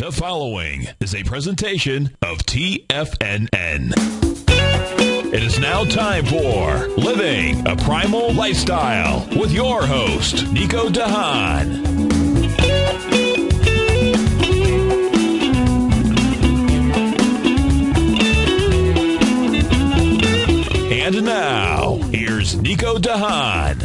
The following is a presentation of TFNN. It is now time for Living a Primal Lifestyle with your host, Nico de Haan. And now, here's Nico de Haan.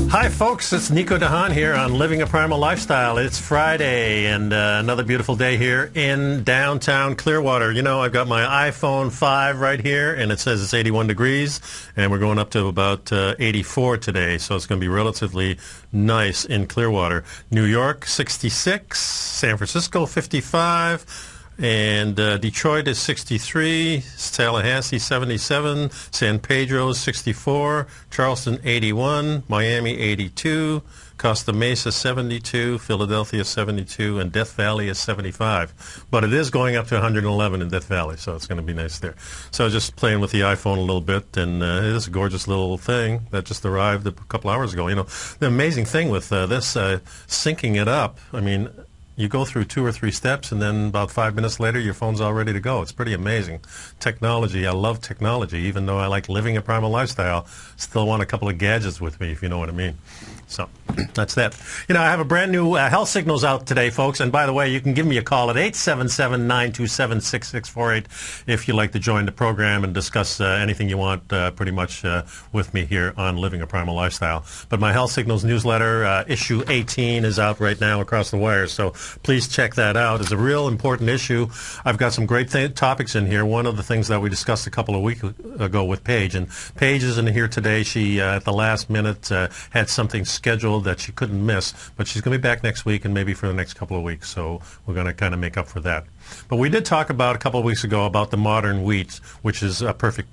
Hi, folks. It's Nico de Haan here on Living a Primal Lifestyle. It's Friday and another beautiful day here in downtown Clearwater. You know, I've got my iPhone 5 right here, and it says it's 81 degrees, and we're going up to about 84 today, so it's going to be relatively nice in Clearwater. New York, 66. San Francisco, 55. And Detroit is 63, Tallahassee 77, San Pedro 64, Charleston 81, Miami 82, Costa Mesa 72, Philadelphia 72, and Death Valley is 75. But it is going up to 111 in Death Valley, so it's going to be nice there. So just playing with the iPhone a little bit, and it is a gorgeous little thing that just arrived a couple hours ago. You know, the amazing thing with this, syncing it up, I mean, you go through 2 or 3 steps, and then about 5 minutes later, your phone's all ready to go. It's pretty amazing. Technology, I love technology. Even though I like living a primal lifestyle, still want a couple of gadgets with me, if you know what I mean. So that's that. You know, I have a brand new health signals out today, folks. And by the way, you can give me a call at 877-927-6648 if you'd like to join the program and discuss anything you want pretty much with me here on Living a Primal Lifestyle. But my health signals newsletter, issue 18, is out right now across the wire. So please check that out. It's a real important issue. I've got some great topics in here. One of the things that we discussed a couple of weeks ago with Paige. And Paige isn't here today. She, at the last minute, had something scheduled that she couldn't miss, but she's going to be back next week and maybe for the next couple of weeks, so we're going to kind of make up for that. But we did talk about a couple of weeks ago about the modern wheat, which is a perfect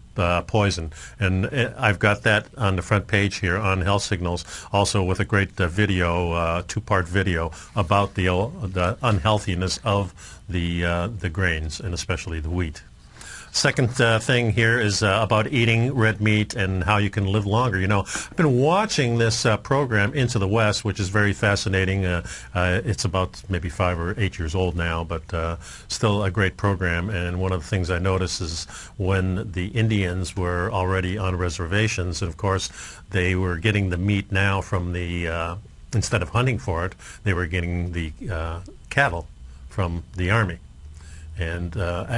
poison, and I've got that on the front page here on Health Signals, also with a great video, 2-part video about the unhealthiness of the grains, and especially the wheat. Second thing here is about eating red meat and how you can live longer. You know, I've been watching this program, Into the West, which is very fascinating. It's about maybe 5 or 8 years old now, but still a great program. And one of the things I noticed is when the Indians were already on reservations, and of course they were getting the meat now from the, instead of hunting for it, they were getting the cattle from the army. And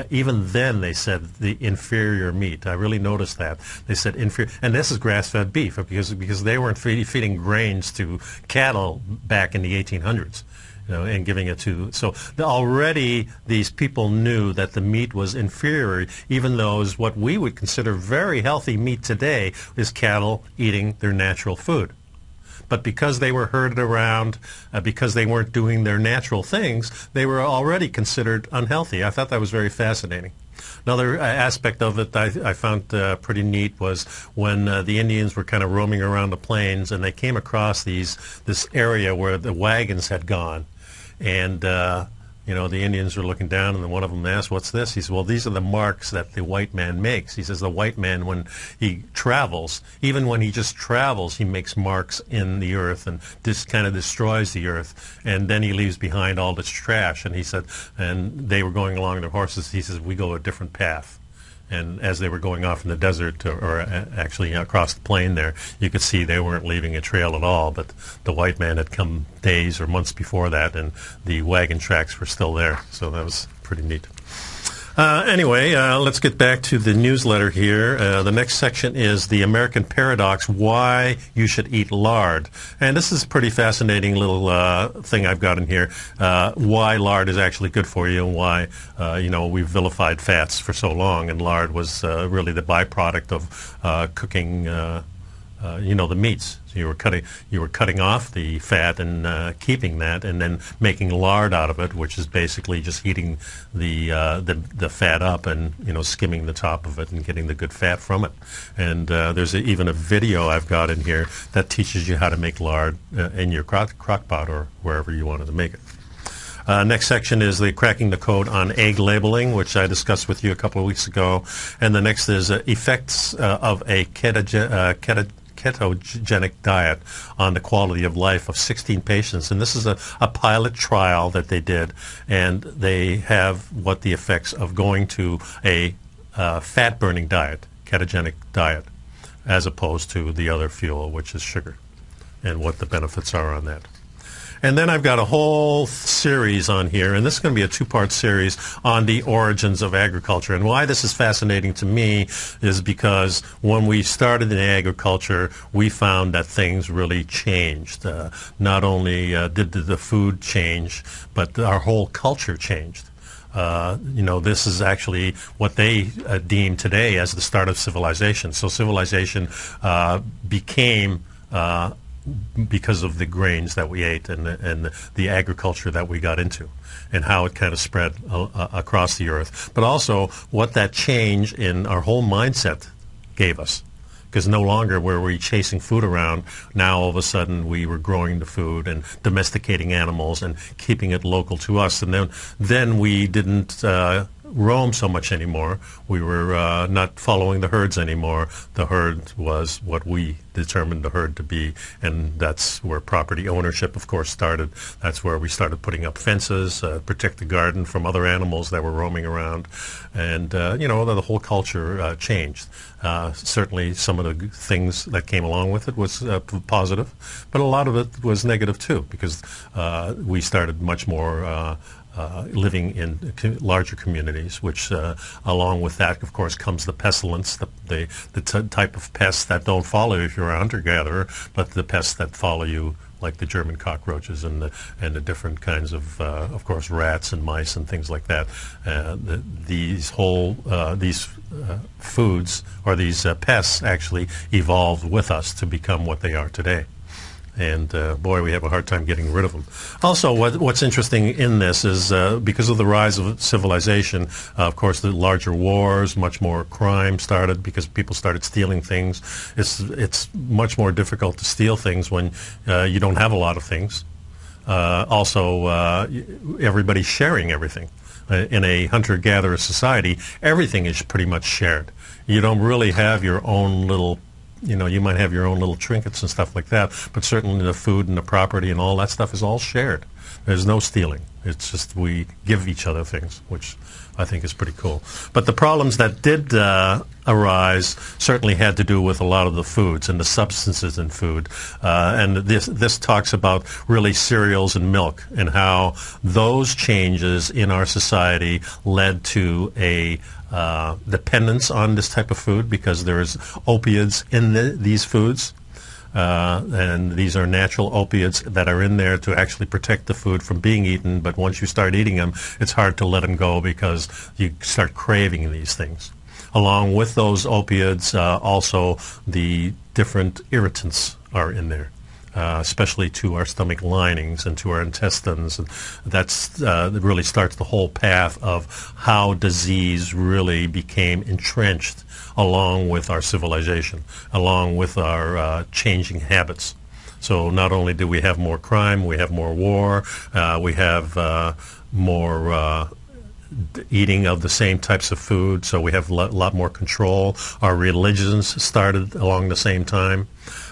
even then, they said the inferior meat. I really noticed that. They said inferior, and this is grass-fed beef because they weren't feeding grains to cattle back in the 1800s, you know, and giving it to. So already these people knew that the meat was inferior, even though is what we would consider very healthy meat today is cattle eating their natural food. But because they were herded around, because they weren't doing their natural things, they were already considered unhealthy. I thought that was very fascinating. Another aspect of it I found pretty neat was when the Indians were kind of roaming around the plains, and they came across this area where the wagons had gone. And you know, the Indians were looking down, and then one of them asked, "What's this?" He said, "Well, these are the marks that the white man makes." He says the white man, when he travels, even when he just travels, he makes marks in the earth and just kind of destroys the earth, and then he leaves behind all this trash. And he said, and they were going along their horses. He says, "We go a different path." And as they were going off in the desert, or actually across the plain there, you could see they weren't leaving a trail at all. But the white man had come days or months before that, and the wagon tracks were still there. So that was pretty neat. Anyway, let's get back to the newsletter here. The next section is the American Paradox, why you should eat lard. And this is a pretty fascinating little thing I've got in here, why lard is actually good for you, and why, you know, we've vilified fats for so long, and lard was really the byproduct of cooking, you know, the meats. So you were cutting off the fat and keeping that, and then making lard out of it, which is basically just heating the fat up and, you know, skimming the top of it and getting the good fat from it. And there's even a video I've got in here that teaches you how to make lard in your crock pot or wherever you wanted to make it. Next section is the cracking the code on egg labeling, which I discussed with you a couple of weeks ago. And the next is effects of a ketogenic diet on the quality of life of 16 patients. And this is a pilot trial that they did, and they have what the effects of going to a fat-burning diet, ketogenic diet, as opposed to the other fuel, which is sugar, and what the benefits are on that. And then I've got a whole series on here, and this is going to be a two-part series on the origins of agriculture. And why this is fascinating to me is because when we started in agriculture, we found that things really changed. Not only did the food change, but our whole culture changed. This is actually what they deem today as the start of civilization. So civilization became because of the grains that we ate and the agriculture that we got into, and how it kind of spread across the earth. But also what that change in our whole mindset gave us. Because no longer were we chasing food around. Now all of a sudden we were growing the food and domesticating animals and keeping it local to us. And then we didn't roam so much anymore. We were not following the herds anymore. The herd was what we determined the herd to be, and that's where property ownership, of course, started. That's where we started putting up fences, protect the garden from other animals that were roaming around, and the whole culture changed. Certainly some of the things that came along with it was positive, but a lot of it was negative too, because we started much more living in larger communities, which along with that, of course, comes the pestilence, the type of pests that don't follow you if you're a hunter-gatherer, but the pests that follow you, like the German cockroaches and the different kinds of course, rats and mice and things like that. These foods, or these pests, actually evolved with us to become what they are today. And boy, we have a hard time getting rid of them. Also, what's interesting in this is because of the rise of civilization, of course, the larger wars, much more crime started because people started stealing things. It's much more difficult to steal things when you don't have a lot of things. Everybody's sharing everything. In a hunter-gatherer society, everything is pretty much shared. You don't really have your own little, you might have your own little trinkets and stuff like that, but certainly the food and the property and all that stuff is all shared. There's no stealing. It's just we give each other things, which I think is pretty cool. But the problems that did arise certainly had to do with a lot of the foods and the substances in food. And this talks about really cereals and milk and how those changes in our society led to a dependence on this type of food, because there's opiates in these foods. And these are natural opiates that are in there to actually protect the food from being eaten. But once you start eating them, it's hard to let them go because you start craving these things. Along with those opiates, also the different irritants are in there. Especially to our stomach linings and to our intestines. And that really starts the whole path of how disease really became entrenched along with our civilization, along with our changing habits. So not only do we have more crime, we have more war, we have more eating of the same types of food, so we have a lot more control. Our religions started along the same time.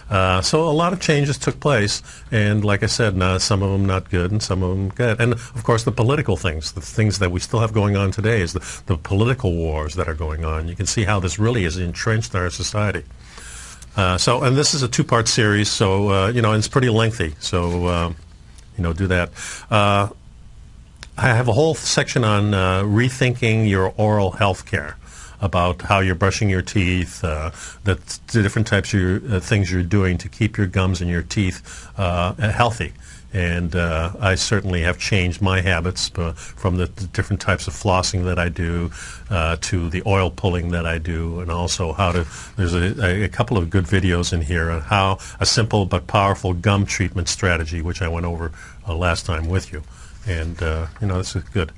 So a lot of changes took place, and like I said, some of them not good and some of them good. And, of course, the political things, the things that we still have going on today is the political wars that are going on. You can see how this really is entrenched in our society. And this is a two-part series, so, and it's pretty lengthy, so, do that. I have a whole section on rethinking your oral health care, about how you're brushing your teeth, the different types of things you're doing to keep your gums and your teeth healthy. And I certainly have changed my habits from the different types of flossing that I do to the oil pulling that I do, and also there's a couple of good videos in here on how a simple but powerful gum treatment strategy, which I went over last time with you. And, this is good.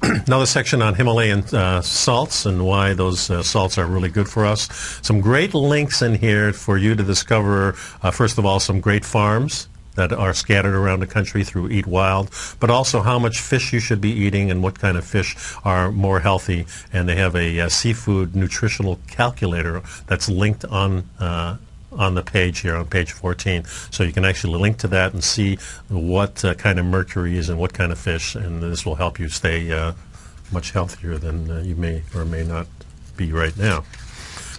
Another section on Himalayan salts and why those salts are really good for us. Some great links in here for you to discover, first of all, some great farms that are scattered around the country through Eat Wild, but also how much fish you should be eating and what kind of fish are more healthy. And they have a seafood nutritional calculator that's linked on on the page here, on page 14. So you can actually link to that and see what kind of mercury is in what kind of fish, and this will help you stay much healthier than you may or may not be right now.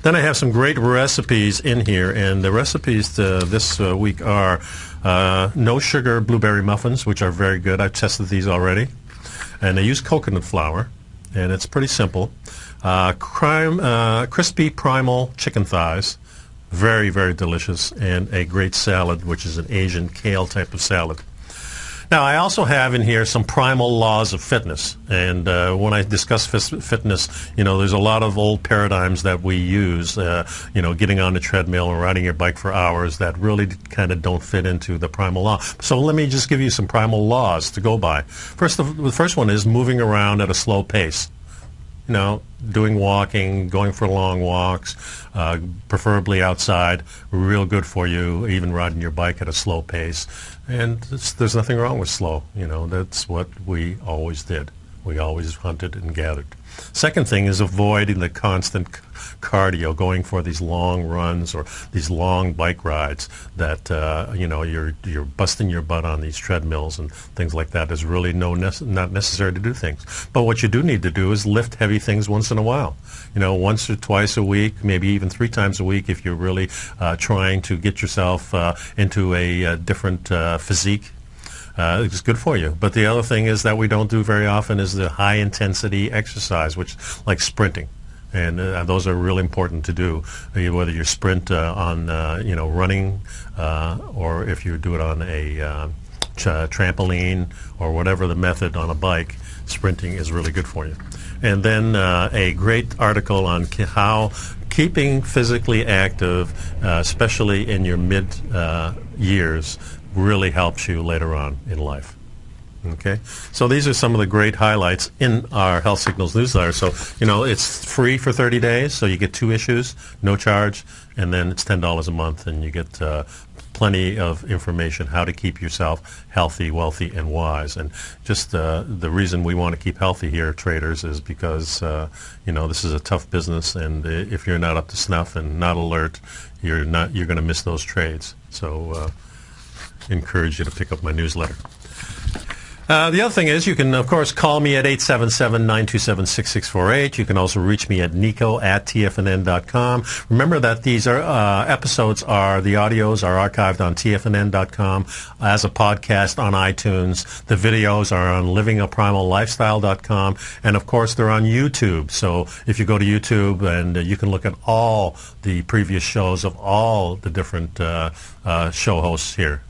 Then I have some great recipes in here, and the recipes this week are no sugar blueberry muffins, which are very good. I've tested these already, and they use coconut flour, and it's pretty simple. Crispy Primal chicken thighs, very, very delicious, and a great salad, which is an Asian kale type of salad. Now, I also have in here some primal laws of fitness, and when I discuss fitness, there's a lot of old paradigms that we use, getting on the treadmill or riding your bike for hours that really kind of don't fit into the primal law. So let me just give you some primal laws to go by. The first one is moving around at a slow pace. Doing walking, going for long walks, preferably outside, real good for you, even riding your bike at a slow pace. And there's nothing wrong with slow. That's what we always did. We always hunted and gathered. Second thing is avoiding the constant cardio, going for these long runs or these long bike rides that you're busting your butt on these treadmills and things like that. Is really not necessary to do things. But what you do need to do is lift heavy things once in a while. Once or twice a week, maybe even 3 times a week if you're really trying to get yourself into a different physique. It's good for you. But the other thing is that we don't do very often is the high-intensity exercise, which like sprinting. And those are really important to do, whether you sprint on running or if you do it on a trampoline or whatever the method on a bike. Sprinting is really good for you. And then a great article on how keeping physically active, especially in your mid-years, really helps you later on in life. Okay, so these are some of the great highlights in our Health Signals newsletter. So, it's free for 30 days, so you get 2 issues, no charge, and then it's $10 a month, and you get plenty of information how to keep yourself healthy, wealthy, and wise. And just the reason we want to keep healthy here, traders, is because, this is a tough business, and if you're not up to snuff and not alert, you're going to miss those trades. So, encourage you to pick up my newsletter. The other thing is you can, of course, call me at 877-927-6648. You can also reach me at nico@tfnn.com. Remember that these are episodes the audios are archived on tfnn.com as a podcast on iTunes. The videos are on livingaprimallifestyle.com. And, of course, they're on YouTube. So if you go to YouTube, and you can look at all the previous shows of all the different show hosts here.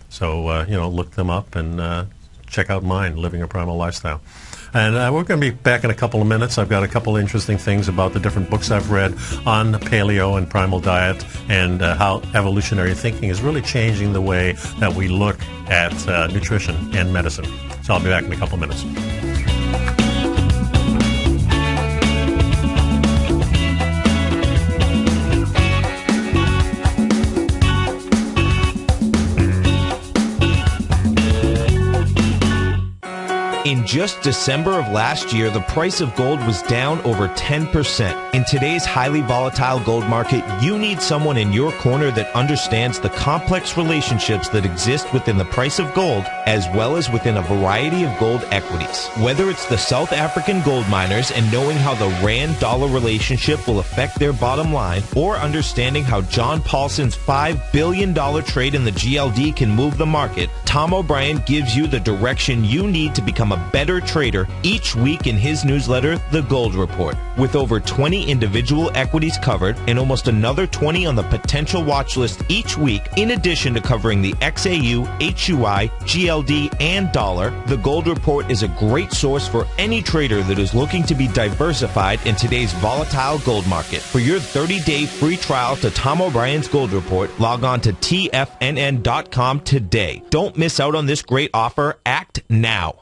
So, look them up and check out mine, Living a Primal Lifestyle. And we're going to be back in a couple of minutes. I've got a couple of interesting things about the different books I've read on paleo and primal diet and how evolutionary thinking is really changing the way that we look at nutrition and medicine. So I'll be back in a couple of minutes. In just December of last year, the price of gold was down over 10%. In today's highly volatile gold market, you need someone in your corner that understands the complex relationships that exist within the price of gold, as well as within a variety of gold equities. Whether it's the South African gold miners and knowing how the rand-dollar relationship will affect their bottom line, or understanding how John Paulson's $5 billion trade in the GLD can move the market, Tom O'Brien gives you the direction you need to become a better trader each week in his newsletter, The Gold Report. With over 20 individual equities covered and almost another 20 on the potential watch list each week, in addition to covering the XAU, HUI, GLD, and dollar, The Gold Report is a great source for any trader that is looking to be diversified in today's volatile gold market. For your 30-day free trial to Tom O'Brien's Gold Report, log on to TFNN.com today. Don't miss out on this great offer. Act now.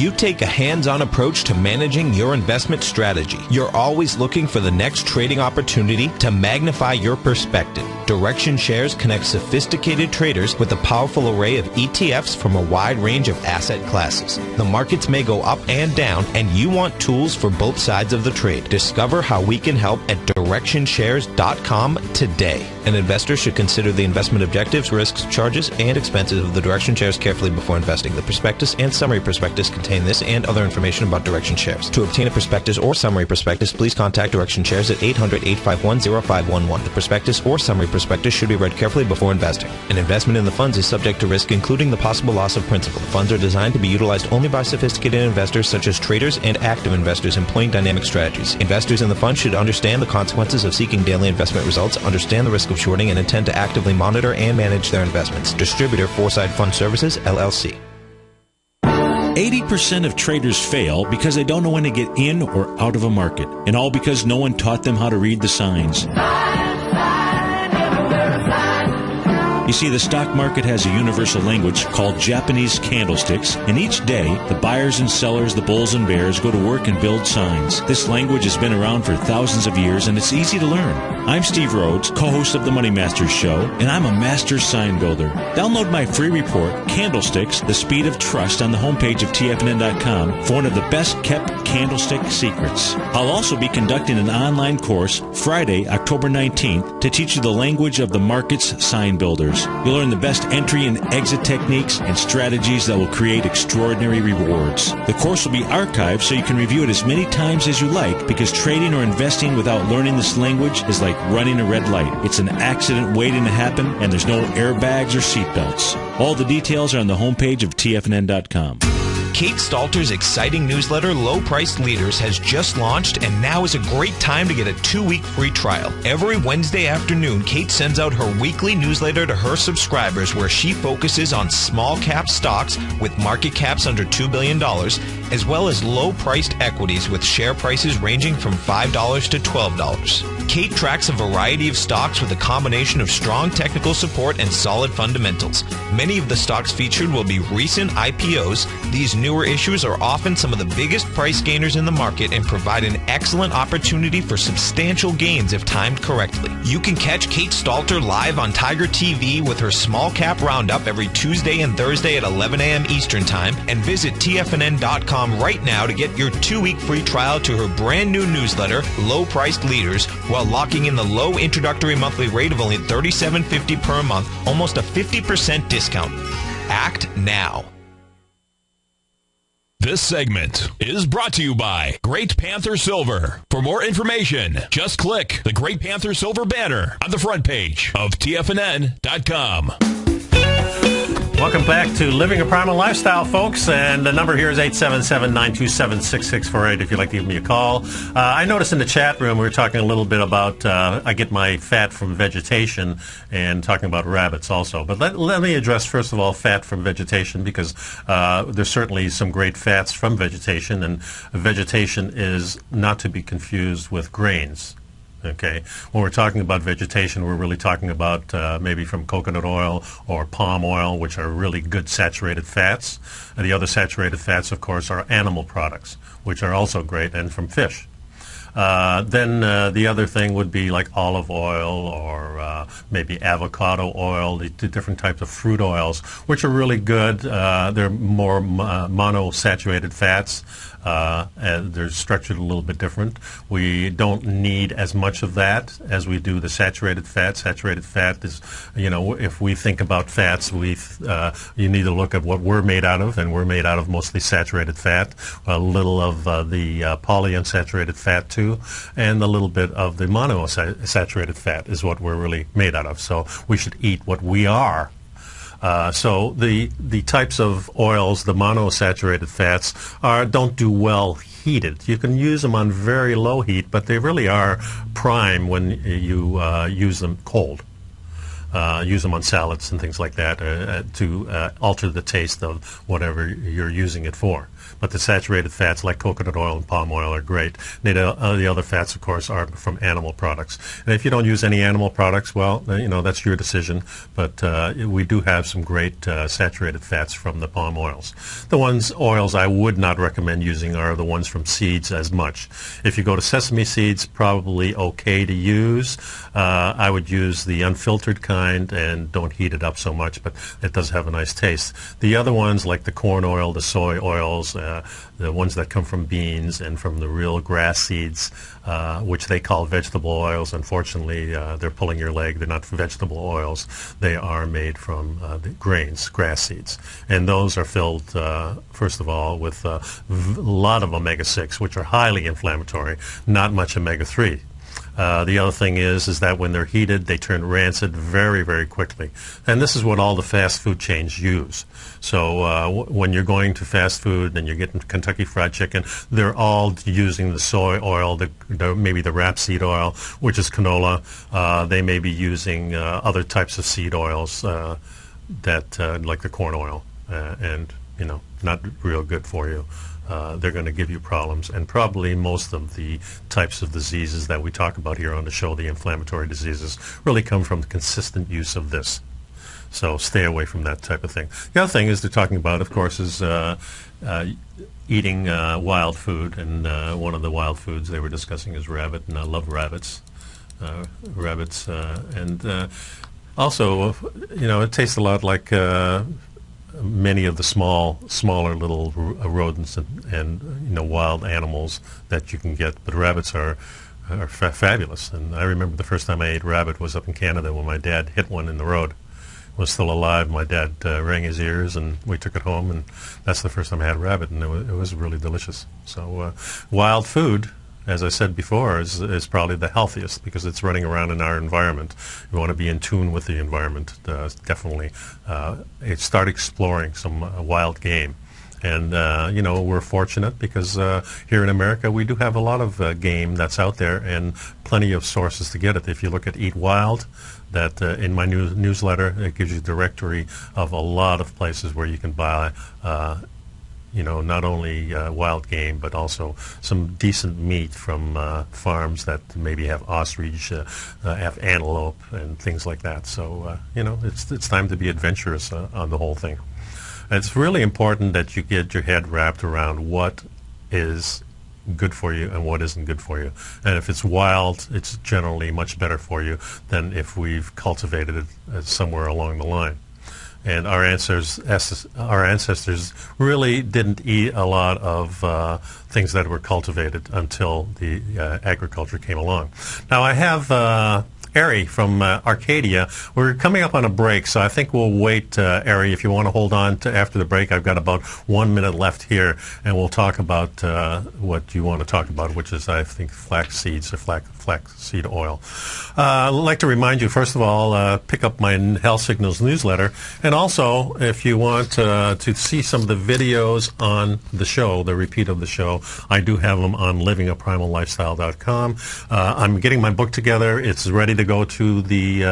You take a hands-on approach to managing your investment strategy. You're always looking for the next trading opportunity to magnify your perspective. Direction Shares connects sophisticated traders with a powerful array of ETFs from a wide range of asset classes. The markets may go up and down, and you want tools for both sides of the trade. Discover how we can help at DirectionShares.com today. An investor should consider the investment objectives, risks, charges, and expenses of the Direction Shares carefully before investing. The prospectus and summary prospectus contain this and other information about Direction Shares. To obtain a prospectus or summary prospectus, please contact Direction Shares at 800-851-0511. The prospectus or summary prospectus should be read carefully before investing. An investment in the funds is subject to risk, including the possible loss of principal. The funds are designed to be utilized only by sophisticated investors such as traders and active investors employing dynamic strategies. Investors in the fund should understand the consequences of seeking daily investment results, understand the risk of shorting, and intend to actively monitor and manage their investments. Distributor Foresight Fund Services, LLC. 80% of traders fail because they don't know when to get in or out of a market, and all because no one taught them how to read the signs. You see, the stock market has a universal language called Japanese candlesticks, and each day, the buyers and sellers, the bulls and bears, go to work and build signs. This language has been around for thousands of years, and it's easy to learn. I'm Steve Rhodes, co-host of the Money Masters Show, and I'm a master sign builder. Download my free report, Candlesticks, The Speed of Trust, on the homepage of TFNN.com for one of the best-kept candlestick secrets. I'll also be conducting an online course Friday, October 19th, to teach you the language of the market's sign builders. You'll learn the best entry and exit techniques and strategies that will create extraordinary rewards. The course will be archived so you can review it as many times as you like, because trading or investing without learning this language is like running a red light. It's an accident waiting to happen, and there's no airbags or seatbelts. All the details are on the homepage of TFNN.com. Kate Stalter's exciting newsletter, Low Priced Leaders, has just launched, and now is a great time to get a 2-week free trial. Every Wednesday afternoon, Kate sends out her weekly newsletter to her subscribers, where she focuses on small cap stocks with market caps under $2 billion, as well as low-priced equities with share prices ranging from $5 to $12. Kate tracks a variety of stocks with a combination of strong technical support and solid fundamentals. Many of the stocks featured will be recent IPOs. These newer issues are often some of the biggest price gainers in the market and provide an excellent opportunity for substantial gains if timed correctly. You can catch Kate Stalter live on Tiger TV with her Small Cap Roundup every Tuesday and Thursday at 11 a.m. Eastern Time, and visit TFNN.com right now to get your 2-week free trial to her brand new newsletter, Low Priced Leaders, while locking in the low introductory monthly rate of only $37.50 per month, almost a 50% discount. Act now. This segment is brought to you by Great Panther Silver. For more information, just click the Great Panther Silver banner on the front page of TFNN.com. Welcome back to Living a Primal Lifestyle, folks, and the number here is 877-927-6648 if you'd like to give me a call. I noticed in the chat room we were talking a little bit about I get my fat from vegetation, and talking about rabbits also. But let me address, first of all, fat from vegetation, because there's certainly some great fats from vegetation, and vegetation is not to be confused with grains. Okay, when we're talking about vegetation, we're really talking about maybe from coconut oil or palm oil, which are really good saturated fats. And the other saturated fats, of course, are animal products, which are also great, and from fish. Then the other thing would be like olive oil or maybe avocado oil, the different types of fruit oils, which are really good. They're more monosaturated fats. And they're structured a little bit different. We don't need as much of that as we do the saturated fat. Saturated fat is, if we think about fats, you need to look at what we're made out of, and we're made out of mostly saturated fat, a little of the polyunsaturated fat too, and a little bit of the monosaturated fat is what we're really made out of. So we should eat what we are. So the types of oils, the monosaturated fats, don't do well heated. You can use them on very low heat, but they really are prime when you use them cold. use them on salads and things like that to alter the taste of whatever you're using it for. But the saturated fats like coconut oil and palm oil are great. The other fats, of course, are from animal products. And if you don't use any animal products, well, that's your decision. But we do have some great saturated fats from the palm oils. The oils I would not recommend using are the ones from seeds as much. If you go to sesame seeds, probably okay to use. I would use the unfiltered kind and don't heat it up so much, but it does have a nice taste. The other ones, like the corn oil, the soy oils, the ones that come from beans and from the real grass seeds, which they call vegetable oils. Unfortunately, they're pulling your leg. They're not vegetable oils. They are made from the grains, grass seeds. And those are filled, first of all, with a lot of omega-6, which are highly inflammatory, not much omega-3. The other thing is that when they're heated, they turn rancid very, very quickly. And this is what all the fast food chains use. So when you're going to fast food and you're getting Kentucky Fried Chicken, they're all using the soy oil, maybe the rapeseed oil, which is canola. They may be using other types of seed oils that like the corn oil, and not real good for you. They're going to give you problems, and probably most of the types of diseases that we talk about here on the show, the inflammatory diseases, really come from the consistent use of this. So stay away from that type of thing. The other thing is they're talking about, of course, is eating wild food, and one of the wild foods they were discussing is rabbit, and I love rabbits. And also, it tastes a lot like many of the smaller little rodents and wild animals that you can get. But rabbits are fabulous. And I remember the first time I ate rabbit was up in Canada when my dad hit one in the road. It was still alive. My dad rang his ears, and we took it home, and that's the first time I had rabbit, and it was really delicious. So wild food, as I said before, is probably the healthiest because it's running around in our environment. You want to be in tune with the environment, definitely. Start exploring some wild game. And, we're fortunate because here in America we do have a lot of game that's out there and plenty of sources to get it. If you look at Eat Wild, that in my newsletter, it gives you a directory of a lot of places where you can buy not only wild game, but also some decent meat from farms that maybe have ostrich, have antelope, and things like that. So, it's time to be adventurous on the whole thing. It's really important that you get your head wrapped around what is good for you and what isn't good for you. And if it's wild, it's generally much better for you than if we've cultivated it somewhere along the line. And our ancestors really didn't eat a lot of things that were cultivated until the agriculture came along. Now, I have Ari from Arcadia. We're coming up on a break, so I think we'll wait, Ari, if you want to hold on to after the break. I've got about 1 minute left here, and we'll talk about what you want to talk about, which is, I think, flax seeds or flaxseed oil. I'd like to remind you, first of all, pick up my Health Signals newsletter, and also, if you want to see some of the videos on the show, the repeat of the show, I do have them on livingaprimal.lifestyle.com. I'm getting my book together. It's ready to go to the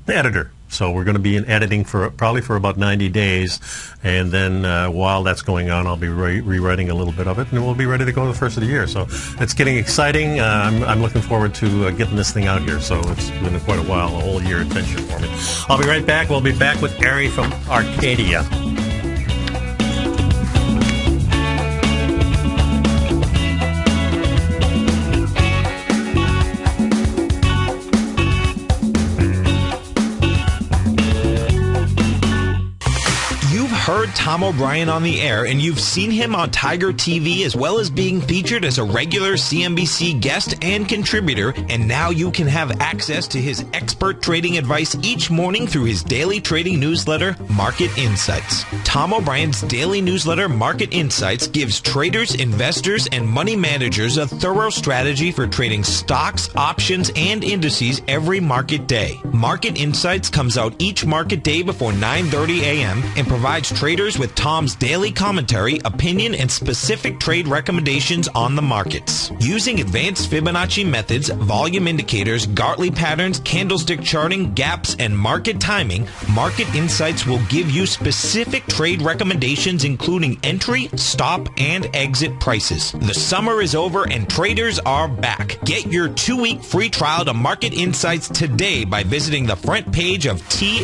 editor. So we're going to be in editing probably for about 90 days, and then while that's going on, I'll be rewriting a little bit of it, and we'll be ready to go the first of the year. So it's getting exciting. I'm looking forward to getting this thing out here. So it's been quite a while, a whole year adventure for me. I'll be right back. We'll be back with Ari from Arcadia. Heard Tom O'Brien on the air, and you've seen him on Tiger TV as well as being featured as a regular CNBC guest and contributor, and now you can have access to his expert trading advice each morning through his daily trading newsletter, Market Insights. Tom O'Brien's daily newsletter, Market Insights, gives traders, investors, and money managers a thorough strategy for trading stocks, options, and indices every market day. Market Insights comes out each market day before 9:30 a.m. and provides traders with Tom's daily commentary, opinion, and specific trade recommendations on the markets. Using advanced Fibonacci methods, volume indicators, Gartley patterns, candlestick charting, gaps, and market timing, Market Insights will give you specific trade recommendations including entry, stop, and exit prices. The summer is over and traders are back. Get your 2-week free trial to Market Insights today by visiting the front page of TFNN.com.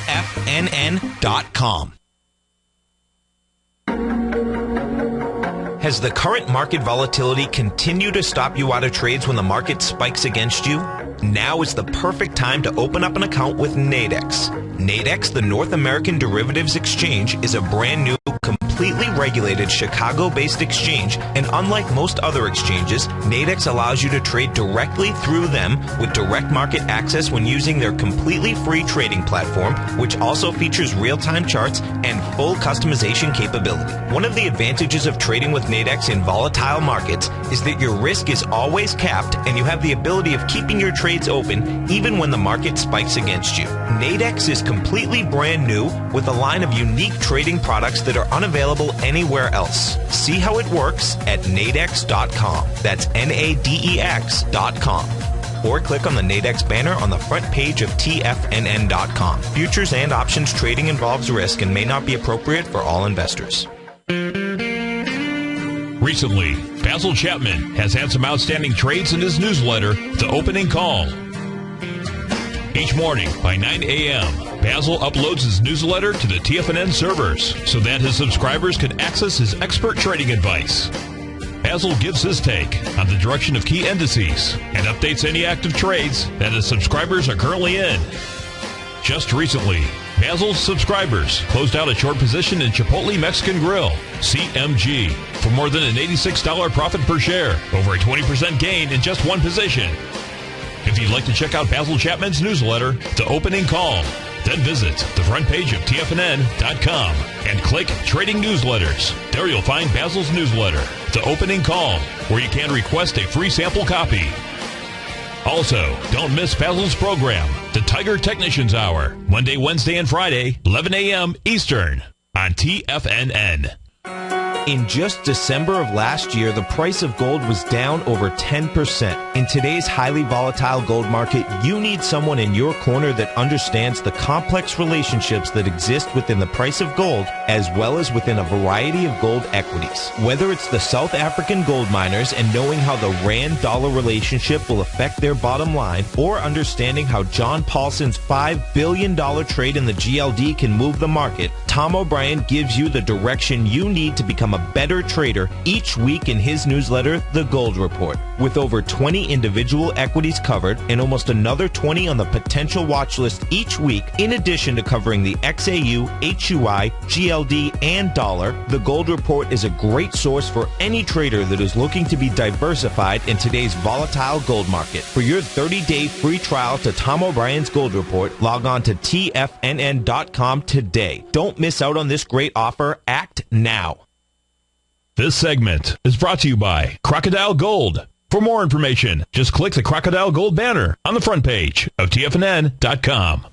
Has the current market volatility continued to stop you out of trades when the market spikes against you? Now is the perfect time to open up an account with Nadex. Nadex, the North American Derivatives Exchange, is a brand new, completely regulated Chicago-based exchange, and unlike most other exchanges, Nadex allows you to trade directly through them with direct market access when using their completely free trading platform, which also features real-time charts and full customization capability. One of the advantages of trading with Nadex in volatile markets is that your risk is always capped and you have the ability of keeping your trades open even when the market spikes against you. Nadex is completely brand new with a line of unique trading products that are unavailable anywhere else. See how it works at nadex.com. That's NADEX.com. Or click on the Nadex banner on the front page of TFNN.com. Futures and options trading involves risk and may not be appropriate for all investors. Recently, Basil Chapman has had some outstanding trades in his newsletter, The Opening Call. Each morning by 9 a.m., Basil uploads his newsletter to the TFNN servers so that his subscribers can access his expert trading advice. Basil gives his take on the direction of key indices and updates any active trades that his subscribers are currently in. Just recently, Basil's subscribers closed out a short position in Chipotle Mexican Grill, CMG, for more than an $86 profit per share, over a 20% gain in just one position. If you'd like to check out Basil Chapman's newsletter, The Opening Call, then visit the front page of TFNN.com and click Trading Newsletters. There you'll find Basil's newsletter, The Opening Call, where you can request a free sample copy. Also, don't miss Basil's program, The Tiger Technicians Hour, Monday, Wednesday, and Friday, 11 a.m. Eastern, on TFNN. In just December of last year, the price of gold was down over 10%. In today's highly volatile gold market, you need someone in your corner that understands the complex relationships that exist within the price of gold, as well as within a variety of gold equities. Whether it's the South African gold miners and knowing how the rand-dollar relationship will affect their bottom line, or understanding how John Paulson's $5 billion trade in the GLD can move the market, Tom O'Brien gives you the direction you need to become a better trader each week in his newsletter, The Gold Report. With over 20 individual equities covered and almost another 20 on the potential watch list each week, in addition to covering the XAU, HUI, GLD, and dollar, The Gold Report is a great source for any trader that is looking to be diversified in today's volatile gold market. For your 30-day free trial to Tom O'Brien's Gold Report, log on to TFNN.com today. Don't miss out on this great offer. Act now. This segment is brought to you by Crocodile Gold. For more information, just click the Crocodile Gold banner on the front page of TFNN.com.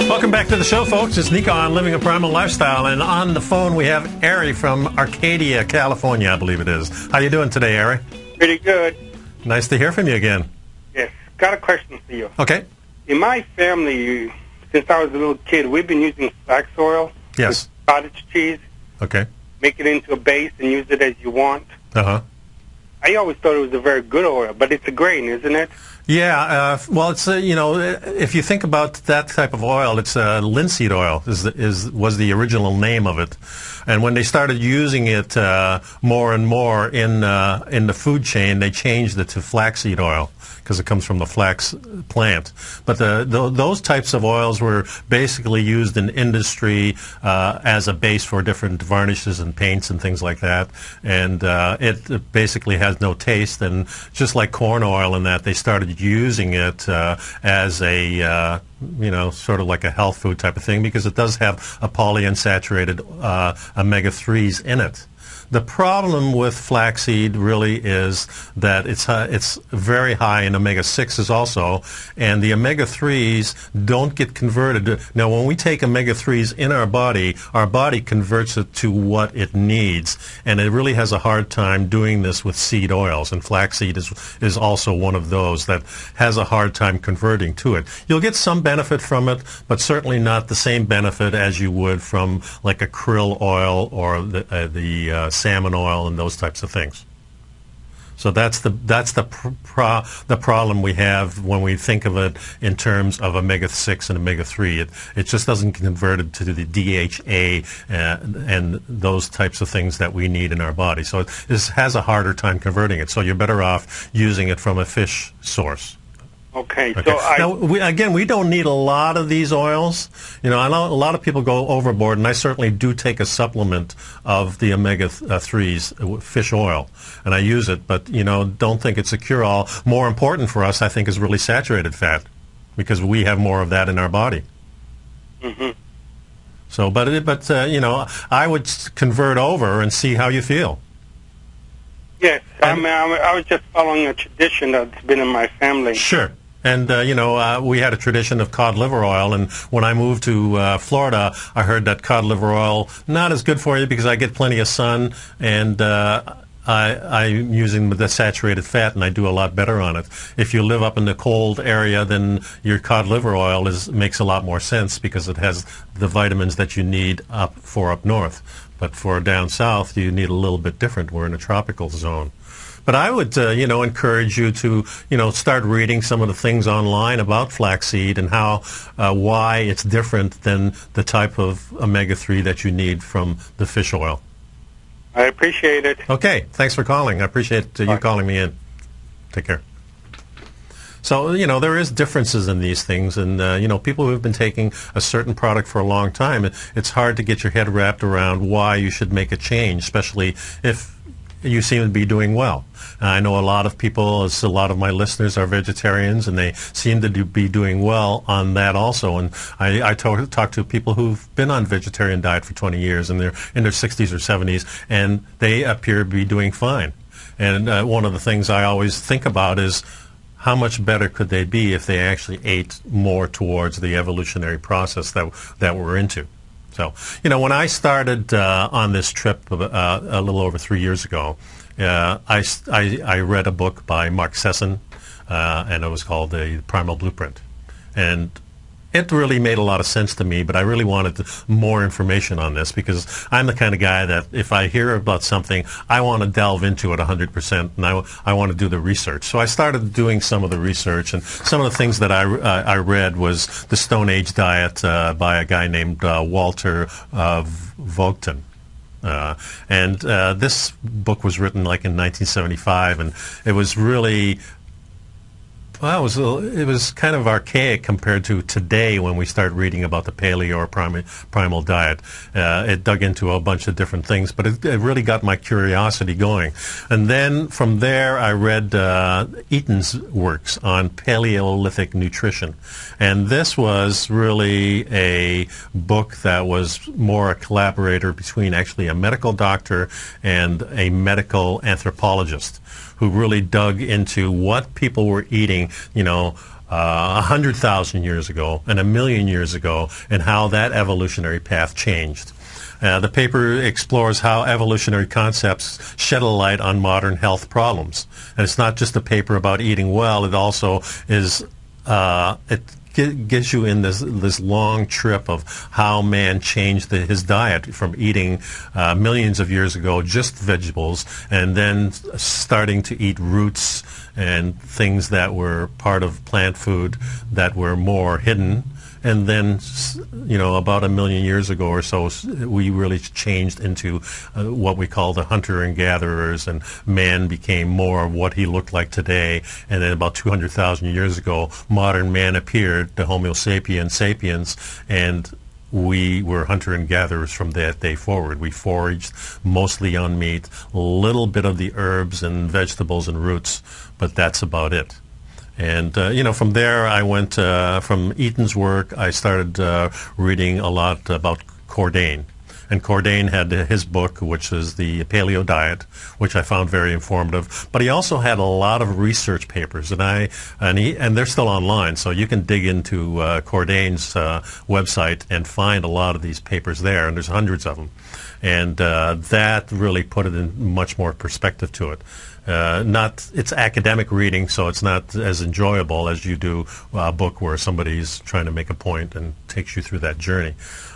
Welcome back to the show, folks. It's Nico on Living a Primal Lifestyle, and on the phone we have Ari from Arcadia, California, I believe it is. How you doing today, Ari? Pretty good. Nice to hear from you again. Yes. Got a question for you. Okay. In my family, since I was a little kid, we've been using flax oil. Yes. With cottage cheese. Okay. Make it into a base and use it as you want. Uh-huh. I always thought it was a very good oil, but it's a grain, isn't it? Yeah, well, it's if you think about that type of oil, it's linseed oil was the original name of it, and when they started using it more and more in the food chain, they changed it to flaxseed oil because it comes from the flax plant. But those types of oils were basically used in industry as a base for different varnishes and paints and things like that, and it basically has no taste. And just like corn oil in that, they started using it as a sort of like a health food type of thing because it does have a polyunsaturated omega-3s in it. The problem with flaxseed really is that it's very high in omega-6s also, and the omega-3s don't get converted. Now, when we take omega-3s in our body converts it to what it needs, and it really has a hard time doing this with seed oils, and flaxseed is also one of those that has a hard time converting to it. You'll get some benefit from it, but certainly not the same benefit as you would from like a krill oil or the salmon oil and those types of things. So that's the problem we have when we think of it in terms of omega-6 and omega-3. It just doesn't convert it to the DHA and those types of things that we need in our body. So it has a harder time converting it. So you're better off using it from a fish source. Okay. Okay. So Now, we don't need a lot of these oils. You know, I know a lot of people go overboard, and I certainly do take a supplement of the omega-3s, fish oil, and I use it. But, you know, don't think it's a cure-all. More important for us, I think, is really saturated fat, because we have more of that in our body. Mm-hmm. So, but you know, I would convert over and see how you feel. Yes, I was just following a tradition that's been in my family. Sure. And, you know, we had a tradition of cod liver oil, and when I moved to Florida, I heard that cod liver oil, not as good for you because I get plenty of sun, and I'm using the saturated fat, and I do a lot better on it. If you live up in the cold area, then your cod liver oil makes a lot more sense because it has the vitamins that you need up north. But for down south, you need a little bit different. We're in a tropical zone. But I would, you know, encourage you to, you know, start reading some of the things online about flaxseed and how, why it's different than the type of omega-3 that you need from the fish oil. I appreciate it. Okay, thanks for calling. I appreciate you calling me in. Take care. So, you know, there is differences in these things, and, you know, people who have been taking a certain product for a long time, it's hard to get your head wrapped around why you should make a change, especially if you seem to be doing well. I know a lot of people, a lot of my listeners are vegetarians, and they seem to be doing well on that also. And I talk to people who've been on vegetarian diet for 20 years, and they're in their 60s or 70s, and they appear to be doing fine. And one of the things I always think about is how much better could they be if they actually ate more towards the evolutionary process that we're into. So, you know, when I started on this trip a little over 3 years ago, I read a book by Mark Sesson, and it was called The Primal Blueprint. And it really made a lot of sense to me, but I really wanted more information on this because I'm the kind of guy that if I hear about something, I want to delve into it 100%, and I want to do the research. So I started doing some of the research, and some of the things that I read was The Stone Age Diet by a guy named Walter Vogten. And this book was written like in 1975, and it was really... Well, it was kind of archaic compared to today when we start reading about the paleo or primal diet. It dug into a bunch of different things, but it really got my curiosity going. And then from there, I read Eaton's works on Paleolithic nutrition. And this was really a book that was more a collaborator between actually a medical doctor and a medical anthropologist, who really dug into what people were eating, you know, 100,000 years ago and 1,000,000 years ago, and how that evolutionary path changed. The paper explores how evolutionary concepts shed a light on modern health problems. And it's not just a paper about eating well, it also is, it gives you in this long trip of how man changed his diet from eating millions of years ago just vegetables, and then starting to eat roots and things that were part of plant food that were more hidden. And then, you know, about 1,000,000 years ago or so, we really changed into what we call the hunter and gatherers, and man became more of what he looked like today. And then about 200,000 years ago, modern man appeared, the Homo sapiens, and we were hunter and gatherers from that day forward. We foraged mostly on meat, a little bit of the herbs and vegetables and roots, but that's about it. And, you know, from there I went, from Eaton's work, I started reading a lot about Cordain. And Cordain had his book, which is the Paleo Diet, which I found very informative. But he also had a lot of research papers, and they're still online, so you can dig into Cordain's website and find a lot of these papers there, and there's hundreds of them. And that really put it in much more perspective to it. It's academic reading, so it's not as enjoyable as you do a book where somebody's trying to make a point and takes you through that journey.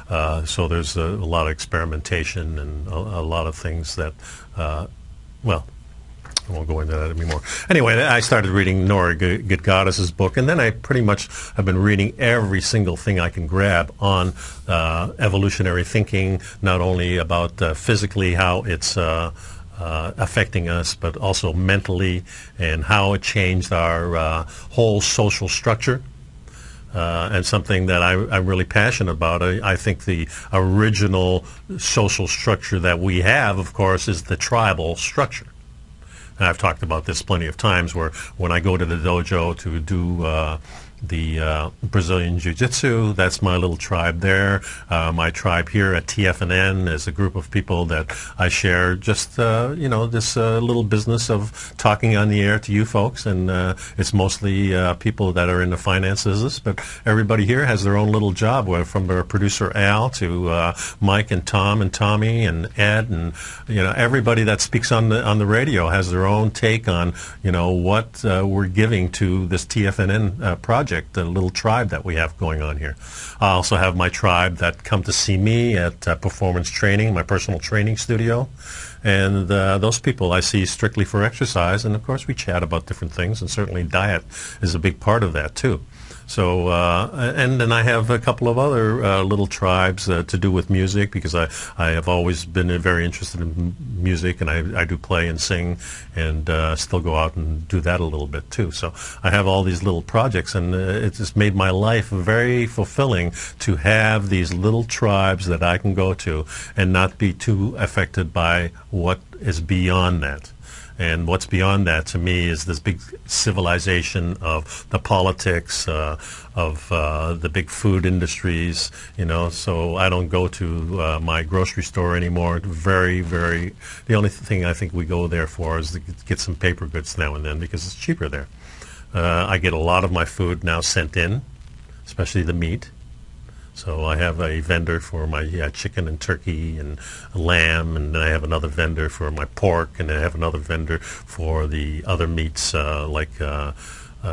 So there's a lot of experimentation and a lot of things that, I won't go into that anymore. Anyway, I started reading Nora Good-Goddess's book, and then I pretty much have been reading every single thing I can grab on evolutionary thinking, not only about physically how it's affecting us, but also mentally, and how it changed our whole social structure. And something that I'm really passionate about. I think the original social structure that we have, of course, is the tribal structure. And I've talked about this plenty of times, where when I go to the dojo to do the Brazilian Jiu-Jitsu, that's my little tribe there. My tribe here at TFNN is a group of people that I share just, this little business of talking on the air to you folks. And it's mostly people that are in the finance business. But everybody here has their own little job, from our producer Al to Mike and Tom and Tommy and Ed. And, everybody that speaks on the radio has their own take on, what we're giving to this TFNN project. The little tribe that we have going on here. I also have my tribe that come to see me at performance training, my personal training studio. And those people I see strictly for exercise. And, of course, we chat about different things, and certainly diet is a big part of that, too. So, and then I have a couple of other little tribes to do with music, because I have always been very interested in music, and I do play and sing, and still go out and do that a little bit too. So I have all these little projects, and it's just made my life very fulfilling to have these little tribes that I can go to and not be too affected by what is beyond that. And what's beyond that, to me, is this big civilization of the politics, of the big food industries, So I don't go to my grocery store anymore. The only thing I think we go there for is to get some paper goods now and then, because it's cheaper there. I get a lot of my food now sent in, especially the meat. So I have a vendor for my chicken and turkey and lamb, and then I have another vendor for my pork, and then I have another vendor for the other meats like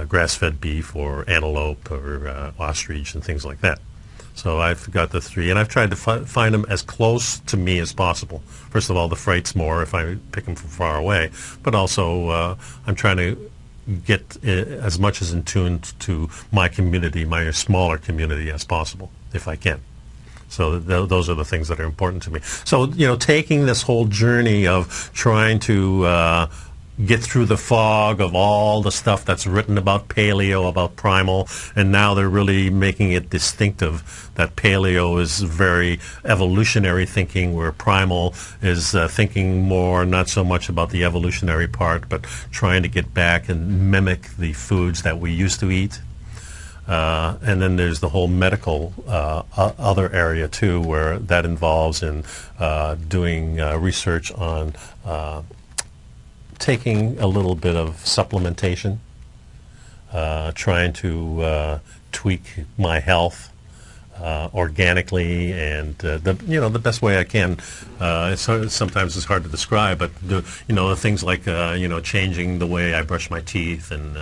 grass-fed beef or antelope or ostrich and things like that. So I've got the three, and I've tried to find them as close to me as possible. First of all, the freight's more if I pick them from far away, but also I'm trying to get as much as in tune to my community, my smaller community, as possible, if I can. So those are the things that are important to me. So, taking this whole journey of trying to get through the fog of all the stuff that's written about paleo, about primal, and now they're really making it distinctive that paleo is very evolutionary thinking, where primal is thinking more, not so much about the evolutionary part, but trying to get back and mimic the foods that we used to eat. And then there's the whole medical other area, too, where that involves in doing research on taking a little bit of supplementation, trying to tweak my health organically, and the best way I can. Sometimes it's hard to describe, but the things like changing the way I brush my teeth, and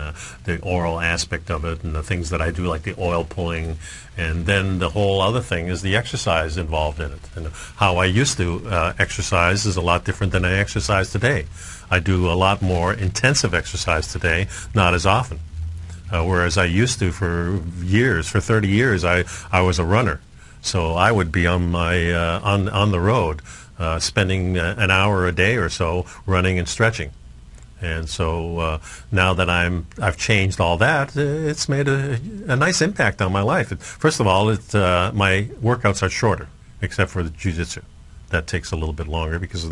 the oral aspect of it, and the things that I do, like the oil pulling, and then the whole other thing is the exercise involved in it. And how I used to exercise is a lot different than I exercise today. I do a lot more intensive exercise today, not as often. Whereas I used to for 30 years, I was a runner. So I would be on my on the road, spending an hour a day or so running and stretching. And so now that I've changed all that, it's made a nice impact on my life. First of all, my workouts are shorter, except for the jiu-jitsu. that takes a little bit longer because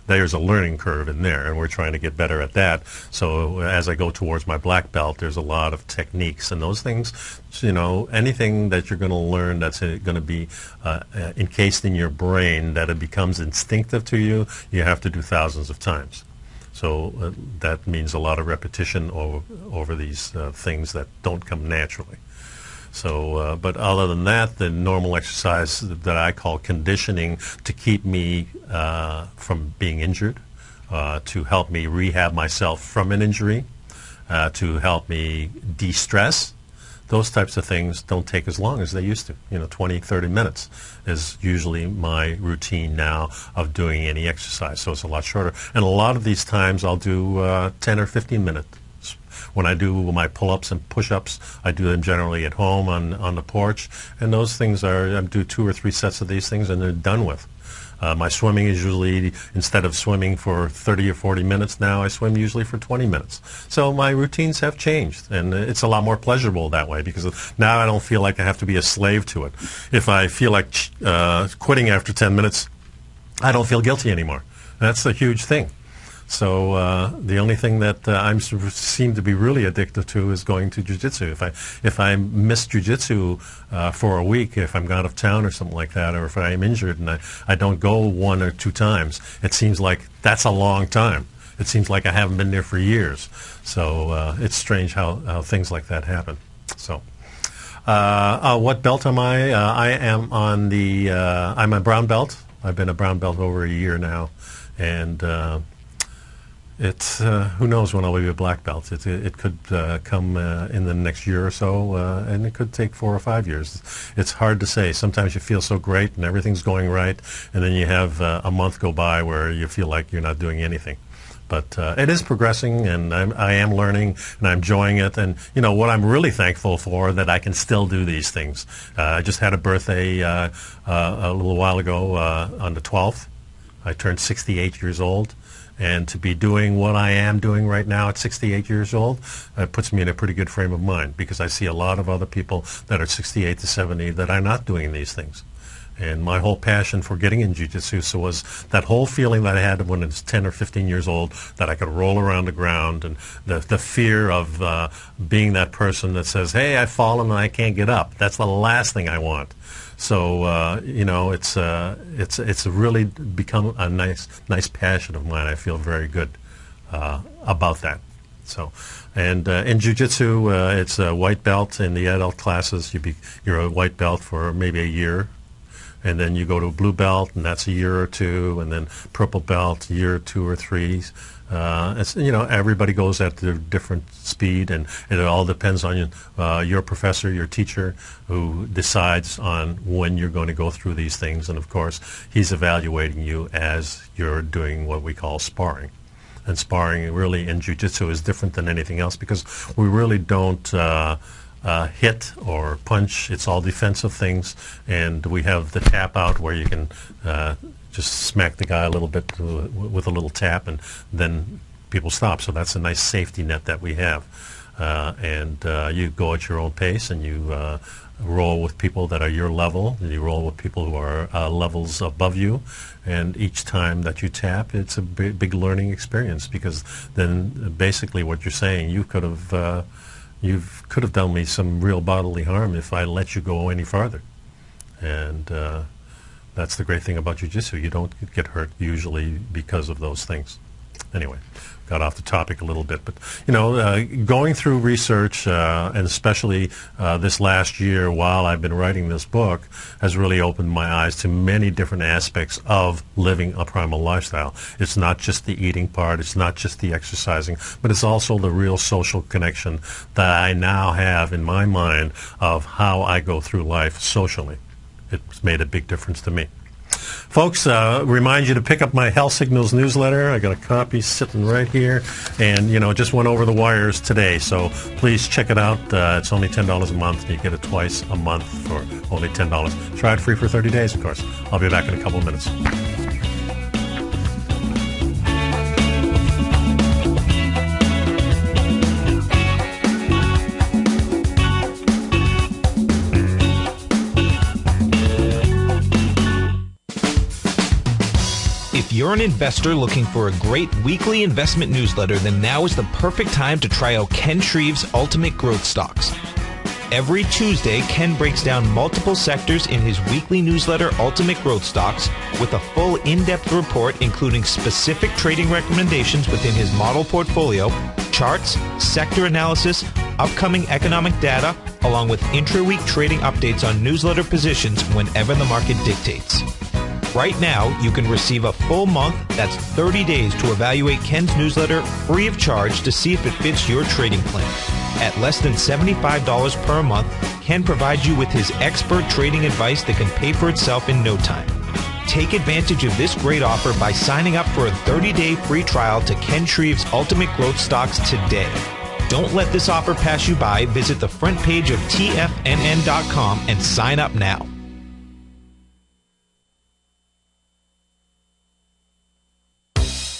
there's a learning curve in there, and we're trying to get better at that. So as I go towards my black belt, there's a lot of techniques and those things. Anything that you're going to learn that's going to be encased in your brain, that it becomes instinctive to you, you have to do thousands of times. So that means a lot of repetition over these things that don't come naturally. So, but other than that, the normal exercise that I call conditioning to keep me from being injured, to help me rehab myself from an injury, to help me de-stress, those types of things don't take as long as they used to. 20, 30 minutes is usually my routine now of doing any exercise, so it's a lot shorter. And a lot of these times I'll do 10 or 15 minutes. When I do my pull-ups and push-ups, I do them generally at home on the porch, and those things I do 2 or 3 sets of these things and they're done with. My swimming is usually, instead of swimming for 30 or 40 minutes now, I swim usually for 20 minutes. So my routines have changed, and it's a lot more pleasurable that way because now I don't feel like I have to be a slave to it. If I feel like quitting after 10 minutes, I don't feel guilty anymore. That's a huge thing. So the only thing that I seem to be really addicted to is going to jiu-jitsu. If I miss jiu-jitsu for a week, if I'm out of town or something like that, or if I am injured and I don't go 1 or 2 times, it seems like that's a long time. It seems like I haven't been there for years. So it's strange how things like that happen. So what belt am I? I am on the I'm a brown belt. I've been a brown belt over a year now, and it's who knows when I'll be a black belt. It could come in the next year or so, and it could take 4 or 5 years. It's hard to say. Sometimes you feel so great and everything's going right, and then you have a month go by where you feel like you're not doing anything. But it is progressing, and I am learning, and I'm enjoying it. And what I'm really thankful for, that I can still do these things. I just had a birthday a little while ago on the 12th. I turned 68 years old. And to be doing what I am doing right now at 68 years old, puts me in a pretty good frame of mind, because I see a lot of other people that are 68 to 70 that are not doing these things. And my whole passion for getting in jiu-jitsu was that whole feeling that I had when I was 10 or 15 years old, that I could roll around the ground, and the fear of being that person that says, hey, I've fallen and I can't get up. That's the last thing I want. So it's really become a nice passion of mine. I feel very good about that. So, and in jiu-jitsu, it's a white belt in the adult classes. You're a white belt for maybe a year, and then you go to a blue belt, and that's a year or 2, and then purple belt, a year 2 or 3. It's, everybody goes at their different speed, and it all depends on your professor, your teacher, who decides on when you're going to go through these things. And of course, he's evaluating you as you're doing what we call sparring. And sparring really in jiu-jitsu is different than anything else, because we really don't hit or punch. It's all defensive things, and we have the tap out where you can just smack the guy a little bit with a little tap, and then people stop. So that's a nice safety net that we have. And you go at your own pace, and you roll with people that are your level, and you roll with people who are levels above you. And each time that you tap, it's a big learning experience, because then basically what you're saying, you could have done me some real bodily harm if I let you go any farther. And that's the great thing about jiu-jitsu. You don't get hurt usually because of those things. Anyway, got off the topic a little bit. But, going through research, and especially this last year while I've been writing this book, has really opened my eyes to many different aspects of living a primal lifestyle. It's not just the eating part, it's not just the exercising, but it's also the real social connection that I now have in my mind of how I go through life socially. It's made a big difference to me. Folks, remind you to pick up my Health Signals newsletter. I got a copy sitting right here, and just went over the wires today. So please check it out. It's only $10 a month, and you get it twice a month for only $10. Try it free for 30 days, of course. I'll be back in a couple of minutes. If you're an investor looking for a great weekly investment newsletter, then now is the perfect time to try out Ken Shreve's Ultimate Growth Stocks. Every Tuesday, Ken breaks down multiple sectors in his weekly newsletter, Ultimate Growth Stocks, with a full in-depth report including specific trading recommendations within his model portfolio, charts, sector analysis, upcoming economic data, along with intra-week trading updates on newsletter positions whenever the market dictates. Right now, you can receive a full month, that's 30 days, to evaluate Ken's newsletter free of charge to see if it fits your trading plan. At less than $75 per month, Ken provides you with his expert trading advice that can pay for itself in no time. Take advantage of this great offer by signing up for a 30-day free trial to Ken Shreve's Ultimate Growth Stocks today. Don't let this offer pass you by. Visit the front page of TFNN.com and sign up now.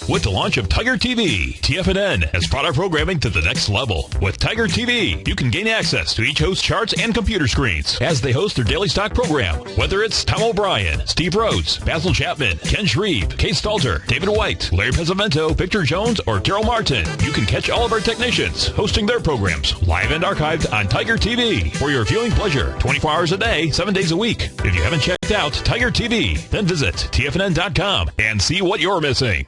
With the launch of Tiger TV, TFNN has brought our programming to the next level. With Tiger TV, you can gain access to each host's charts and computer screens as they host their daily stock program. Whether it's Tom O'Brien, Steve Rhodes, Basil Chapman, Ken Shreve, Kay Stalter, David White, Larry Pesavento, Victor Jones, or Daryl Martin, you can catch all of our technicians hosting their programs live and archived on Tiger TV for your viewing pleasure 24 hours a day, 7 days a week. If you haven't checked out Tiger TV, then visit TFNN.com and see what you're missing.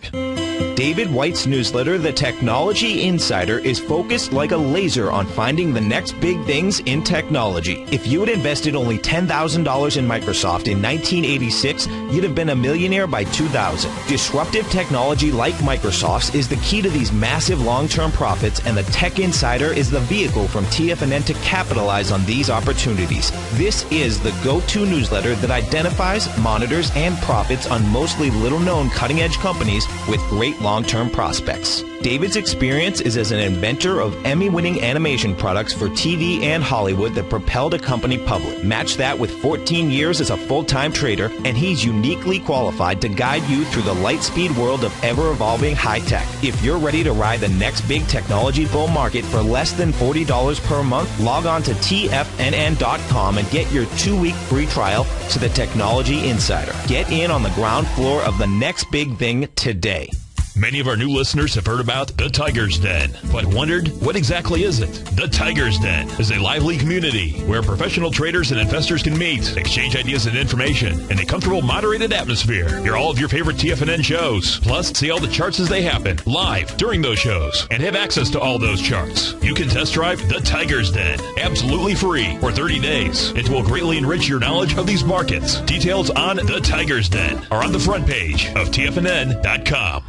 David White's newsletter, The Technology Insider, is focused like a laser on finding the next big things in technology. If you had invested only $10,000 in Microsoft in 1986, you'd have been a millionaire by 2000. Disruptive technology like Microsoft's is the key to these massive long-term profits, and the Tech Insider is the vehicle from TFNN to capitalize on these opportunities. This is the go-to newsletter that identifies, monitors, and profits on mostly little-known cutting-edge companies with great long-term prospects. David's experience is as an inventor of Emmy-winning animation products for TV and Hollywood that propelled a company public. Match that with 14 years as a full-time trader, and he's uniquely qualified to guide you through the light-speed world of ever-evolving high-tech. If you're ready to ride the next big technology bull market for less than $40 per month, log on to TFNN.com and get your 2-week free trial to the Technology Insider. Get in on the ground floor of the next big thing today. Many of our new listeners have heard about the Tiger's Den, but wondered, what exactly is it? The Tiger's Den is a lively community where professional traders and investors can meet, exchange ideas and information in a comfortable, moderated atmosphere. Hear all of your favorite TFNN shows, plus see all the charts as they happen live during those shows, and have access to all those charts. You can test drive the Tiger's Den absolutely free for 30 days. It will greatly enrich your knowledge of these markets. Details on the Tiger's Den are on the front page of TFNN.com.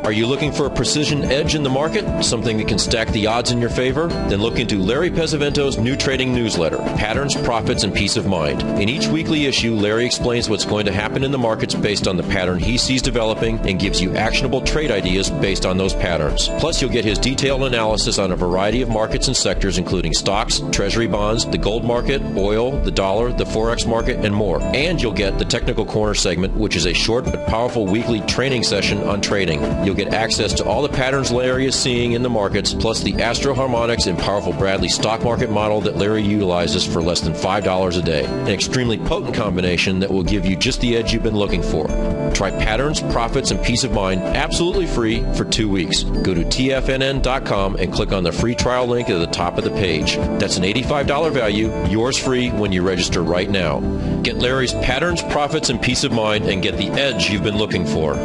Are you looking for a precision edge in the market? Something that can stack the odds in your favor? Then look into Larry Pesavento's new trading newsletter, Patterns, Profits, and Peace of Mind. In each weekly issue, Larry explains what's going to happen in the markets based on the pattern he sees developing and gives you actionable trade ideas based on those patterns. Plus, you'll get his detailed analysis on a variety of markets and sectors, including stocks, treasury bonds, the gold market, oil, the dollar, the forex market, and more. And you'll get the Technical Corner segment, which is a short but powerful weekly training session on trading. You'll get access to all the patterns Larry is seeing in the markets, plus the Astro Harmonics and powerful Bradley stock market model that Larry utilizes for less than $5 a day. An extremely potent combination that will give you just the edge you've been looking for. Try Patterns, Profits, and Peace of Mind absolutely free for 2 weeks. Go to TFNN.com and click on the free trial link at the top of the page. That's an $85 value, yours free when you register right now. Get Larry's Patterns, Profits, and Peace of Mind and get the edge you've been looking for.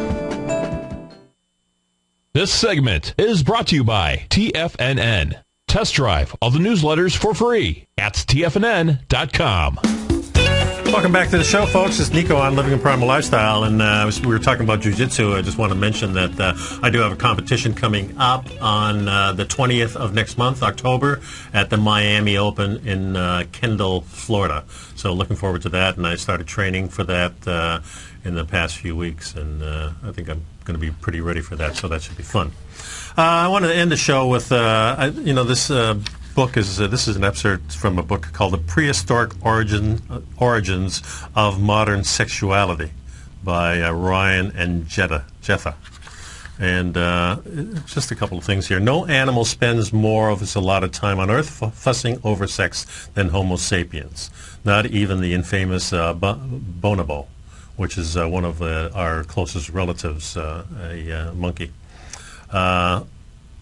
This segment is brought to you by TFNN. Test drive all the newsletters for free at TFNN.com. Welcome back to the show, folks. It's Nico on Living a Primal Lifestyle, and we were talking about jiu-jitsu. I just want to mention that I do have a competition coming up on the 20th of next month, October, at the Miami Open in Kendall, Florida. So looking forward to that, and I started training for that in the past few weeks, and I think I'm going to be pretty ready for that, so that should be fun. I want to end the show with, this book is this is an excerpt from a book called The Prehistoric Origins of Modern Sexuality by Ryan and Jetha. And just a couple of things here. No animal spends more of its allotted time on Earth fussing over sex than Homo sapiens, not even the infamous bonobo. which is one of our closest relatives, a monkey.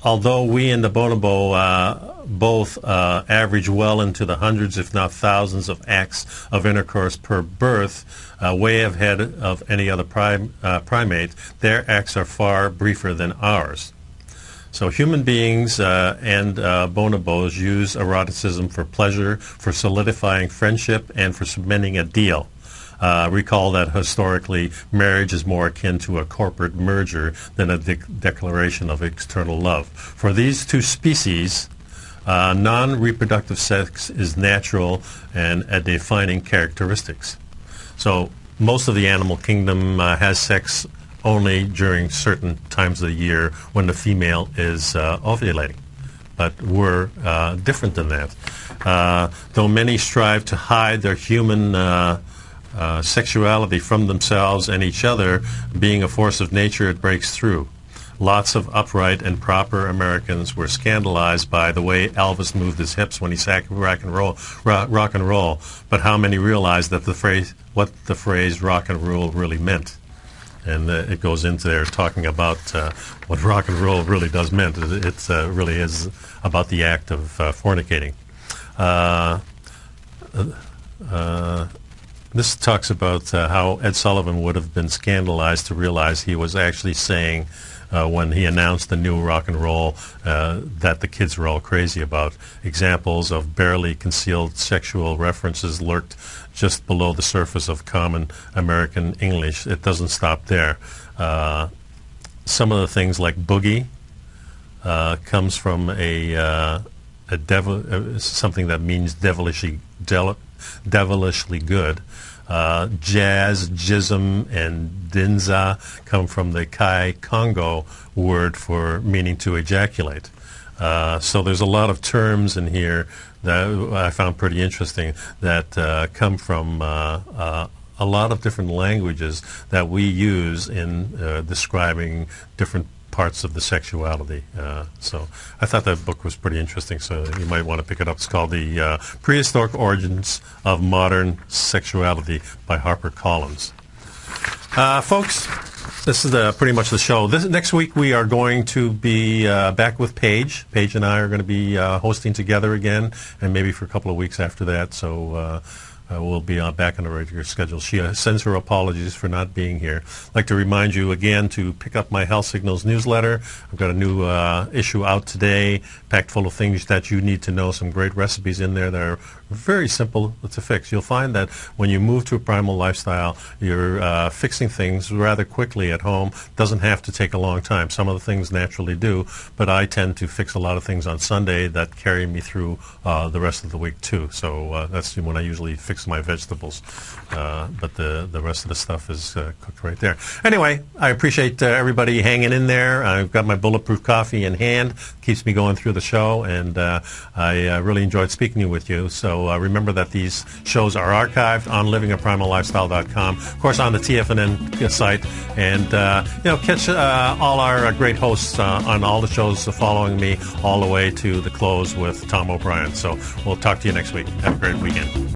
Although we and the bonobo both average well into the hundreds, if not thousands, of acts of intercourse per birth, way ahead of any other primate, their acts are far briefer than ours. So human beings and bonobos use eroticism for pleasure, for solidifying friendship, and for cementing a deal. Recall that historically, marriage is more akin to a corporate merger than a declaration of external love. For these two species, non-reproductive sex is natural and a defining characteristics. So most of the animal kingdom has sex only during certain times of the year when the female is ovulating. But we're different than that. Though many strive to hide their human sexuality from themselves and each other, being a force of nature, it breaks through. Lots of upright and proper Americans were scandalized by the way Elvis moved his hips when he sang rock and roll. But how many realized that what the phrase rock and roll really meant? And it goes into there talking about what rock and roll really does mean. It really is about the act of fornicating. This talks about how Ed Sullivan would have been scandalized to realize he was actually saying, when he announced the new rock and roll, that the kids were all crazy about. Examples of barely concealed sexual references lurked just below the surface of common American English. It doesn't stop there. Some of the things like boogie comes from something that means devilishly good. Jazz, jism, and dinza come from the Kai Congo word for meaning to ejaculate. So there's a lot of terms in here that I found pretty interesting that come from a lot of different languages that we use in describing different parts of the sexuality. So I thought that book was pretty interesting, so you might want to pick it up. It's called The Prehistoric Origins of Modern Sexuality by HarperCollins. Folks, this is pretty much the show. Next week we are going to be back with Paige. Paige and I are going to be hosting together again, and maybe for a couple of weeks after that. So we'll be back on a regular schedule. She sends her apologies for not being here. I'd like to remind you again to pick up my Health Signals newsletter. I've got a new issue out today, packed full of things that you need to know, some great recipes in there that are very simple to fix. You'll find that when you move to a Primal Lifestyle, you're fixing things rather quickly at home. Doesn't have to take a long time. Some of the things naturally do, but I tend to fix a lot of things on Sunday that carry me through the rest of the week too. So that's when I usually fix my vegetables, but the rest of the stuff is cooked right there. Anyway, I appreciate everybody hanging in there. I've got my bulletproof coffee in hand, keeps me going through the show, and I really enjoyed speaking with you. So remember that these shows are archived on livingaprimal.lifestyle.com, of course on the TFNN site, and catch all our great hosts on all the shows following me all the way to the close with Tom O'Brien. So we'll talk to you next week. Have a great weekend.